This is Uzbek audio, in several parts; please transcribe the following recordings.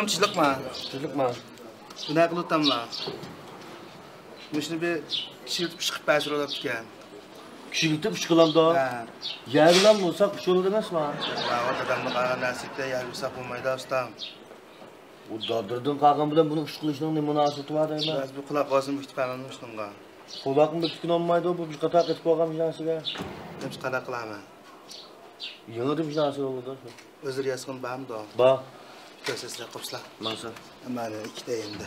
Otam tuzluqma. Tuzluqma. Buna qilib tamla. Müşni bir kişiltip çıkıp başır olab ekan. Kişiltip çıkılamda. Ha. Yarılan olsa kuş olur emasmi? Ha, o dadamni qilgan nasibda yarısa bo'lmaydi ustam. O dadırdın qilgan bilan buni ish qilishning nima munosabati bor deyman. Biz bu quloq osim iktipamanmi shunga. Quloqimda tutkin olmaydi bu bir qator ketib qolgan narsaga. Hech qala qilaman. Yanada bir narsa bo'ldi. O'zir yasqin bamdo. Ba. Ko'rsizlar qopslar. Masa. Mana ikkita endi.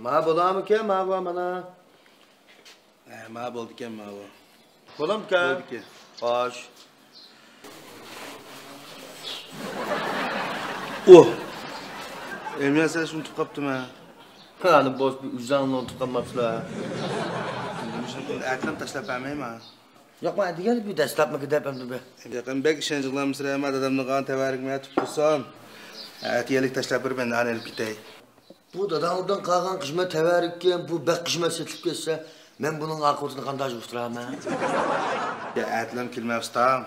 Ma bo'lamiki, ma bu mana. Ma bo'ldi ekan ma bu. Bo'lamki. Bo'ldiki. Xo'sh. Emniyatsa shuni tutib qopdimi? Qani bosh bir uzanni unutib qolmabsizlar. Shuni aqlim tashlab bermayman. Yo'q, men degan bir dastlabmi debamdi bu. Yaqin bek ishonchlanmisiraman dadamni qon tavarikma tutib qo'ysam. Atiyalik tashlab bir men ana olib ketay. Bu dadamdan qolgan qismat tavarikkan, bu bek qismat setilib ketsa, men buning oqibatini qanday yuqtiraman? Ya atlam kelma ustam.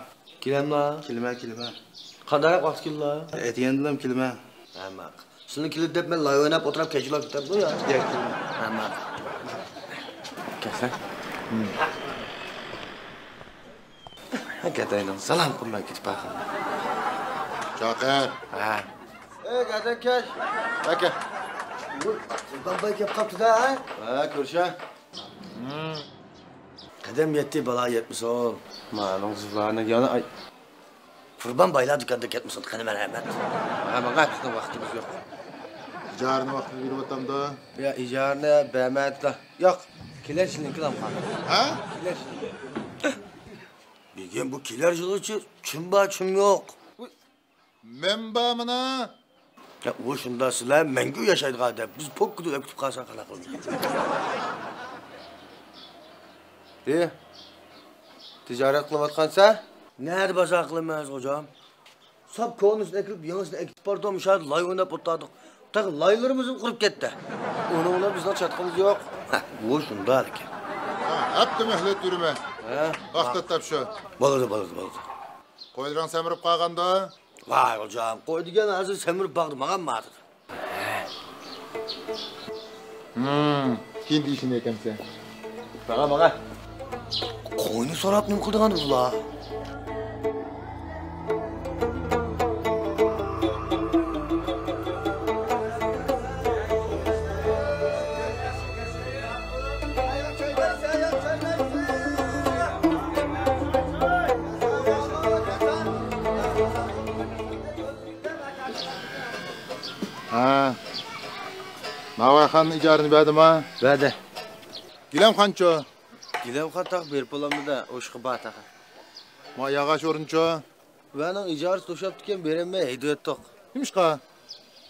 Kelamma? Kelma. Qanday vaqt keldi? Aytgandim kelma. Hamma. Sizning kelib deb men loy o'ynab o'tirib kechilib ketdim bu ya. Yo'q kelma. Hamma. Kelsa. Gadaydan salom qilmay ketib baqim. Chaqir. Ha. Gaday kesh. Aka. Sultan Bey kelib qopti-da, ha? Ko'rsha. Qadam yetti bala yetmisin. Ma'lum sizlarni yana ay. Qurban baylar dükkanda ketmisin, qani marhamat. Mana qapsida vaqtimiz yo'q. Ijarni vaqtini berib o'tamda. Ya ijarni bermaydi. Yo'q, kelishlinkdan qoldi. Ha? Begim bu kelar yılıçı kim var kim yok. Men bamına. Ya o şunda sizler mengü yaşaydık adem. Biz pok kudu öpüp kalsak kala kılmayız. Ticaret kılavatkansa? Nerede bazı aklımız hocam? Sap konusunu ekip yanısını ekip pardon müşahede lay oynayıp otladık. Tak laylarımızın kurup gitti. Ona bizden çatkımız yok. O şunda hareket. Hep de mühlet yürüme. Vakti tap şu. Balıdı. Koyduran semirip kalganda. Vay hocam, koy diyen hazır semirip baktı, bana mı vardı? Kendi işini ekemse. Bana. Koyunu sorap ne kıldı kanı bula? Navayxan ijarını verdim ha? Verdi. Gilem kanço? Gilem katak bir polamı da oşku bataka. Ma yağaç orunço? Benim icarı toşap diken beremeye hediye ettik. Kimişka?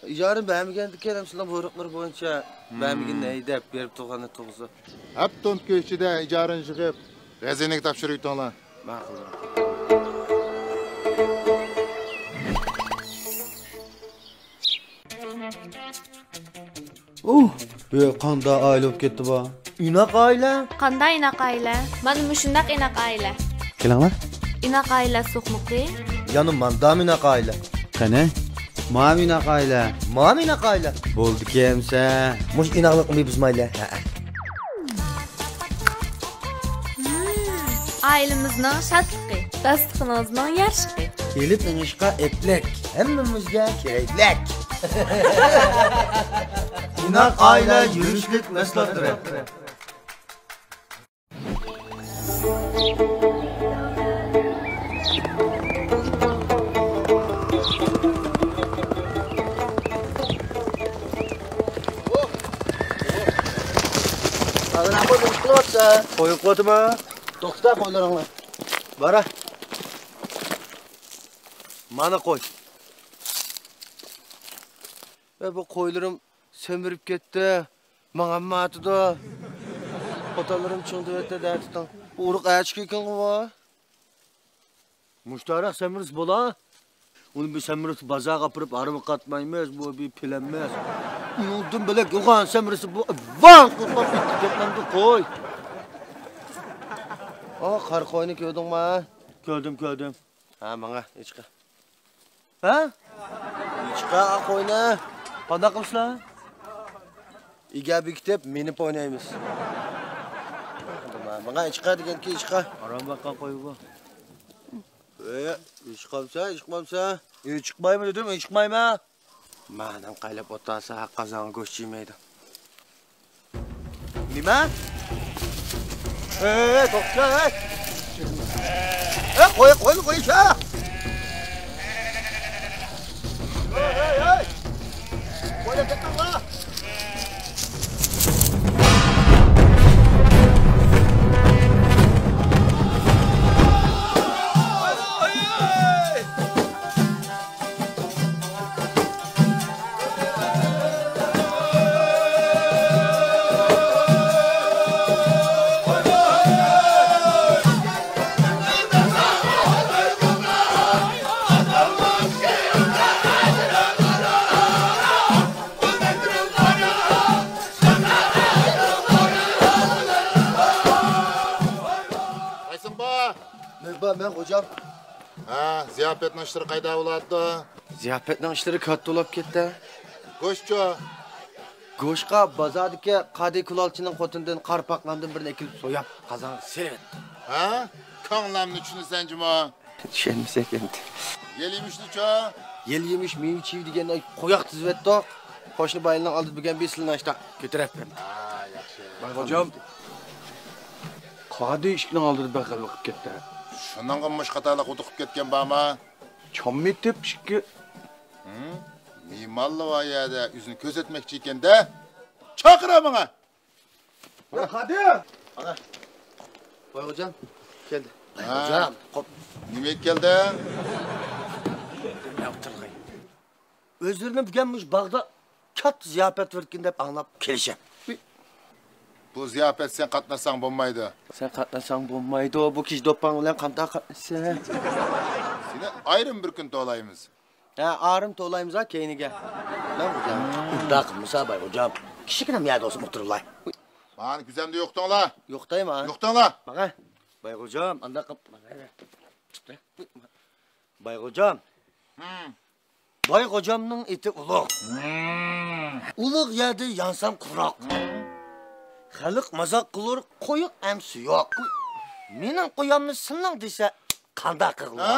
İcarı beğenmeyen diken hemsinden buyrukları boyunca beğenmeyen neydi hep berip toğanı toğuzu. Hep tont köşede icarını çıkıp gazenek tapşırıyor tonla. Mağılır. Bir qanda aile olib ketdi bu. İnak aile? Qanday inaq aile? Mana mushundaq inaq aile. Kelinglar. Inaq aile suqmuqi. Yanım mandam inak aile. Qani? Mamina aile. Mam inak aile. Bo'ldi kimsa. Muş inaklık mı biz maile? Ailemizning shatliqi, dasturxonimizning yaxshi. Kelip inişka eplek. Hemmimizge kereklek. İnak aile yürüyüşlük meslahtır hep. Adına koydum kılavatsa. Qo'yib qo'ydimi? To'xta qo'ylaringlar. Bara. Mana qo'y. Ve bu qo'ylarim semirib ketdi. Menga matdi. Otalarim chiqdi o'tdi da'tidan. Bu uruq achki ekan va. Mushtarak semiris bo'la. Uni bir semiris bazaga qapirib arib qatmaymiz, bu bir pilanmas. Unutdim bilak yo'g'an semirisi bu. Van qilib ketdi qo'y. Qar qo'yni ko'rdingmi? Ko'rdim. Ha, menga ichqa. Ha? Chiqa qo'yna. Qanday qilsizlar? Ega bekitib, menib o'ynaymiz. Mana chiqa deganki, chiqa. Aram baqqan qo'yib bu. Chiqmamsa. Chiqmaymi dedim, chiqmaymi? Ma'nam qaylab o'tasa, qozon go'sht yemaydi. Nima? To'xta. Qo'y. Qo'y ketma. Ben hocam. Ha, ziyafetning ishlari qayda bo'ladi? Ziyafetning ishlari katta bo'lib ketdi. Go'shtchi. Go'shqa bozordagi qadi kulolchining xotindan qarpaqlardan birini ekilib so'yab, qozon sevet. Ha? Ko'nglimni tushunsanjimi? Tushunmasak endi. Yel yemishni-chi? Yel yemish, men chiv degan qo'yoq tizvetdi. Qo'shni bayilning oldida bo'lgan besilnashda ko'taribman. Ha, yaxshi. Hocam. Qadi ishning oldida baqal o'qib ketdi. Shundan mushqataliq o'tiqib ketgan bormi? Chommetib ishki. Mimallı vayada yüzünü köz etmekçi iken de çakıra bana. Qadi. Ana. Voy hocam keldi. Hocam. Nima keldi? O'tirg'ay. O'zlarini bilganmish bag'da katta ziyofat o'tgan deb anglab kelishim. Bu ziyafet sen katnasan bo'lmaydi. Sen qatnasang bo'lmaydi. Bu kish do'ppang bilan qanday qatnashsan? Seni ayrım bir kun to'laymiz. Ha, arim to'laymiz keyiniga. Ben hocam. Undaq musabay hocam. Kichikina miyada olsa o'tirlay. Bana güzemde yoktun la. Yo'qdaymi? Yoktun la. Baqa. Bay hocam, anda qilib. Bay hocam. Bay hocamning eti ulug'. Ulug' yadi yansam quroq. Xalq mazoq qilur, qo'yiq ham suyoq. Mening qo'yamni sinning desa, qanday qiladi?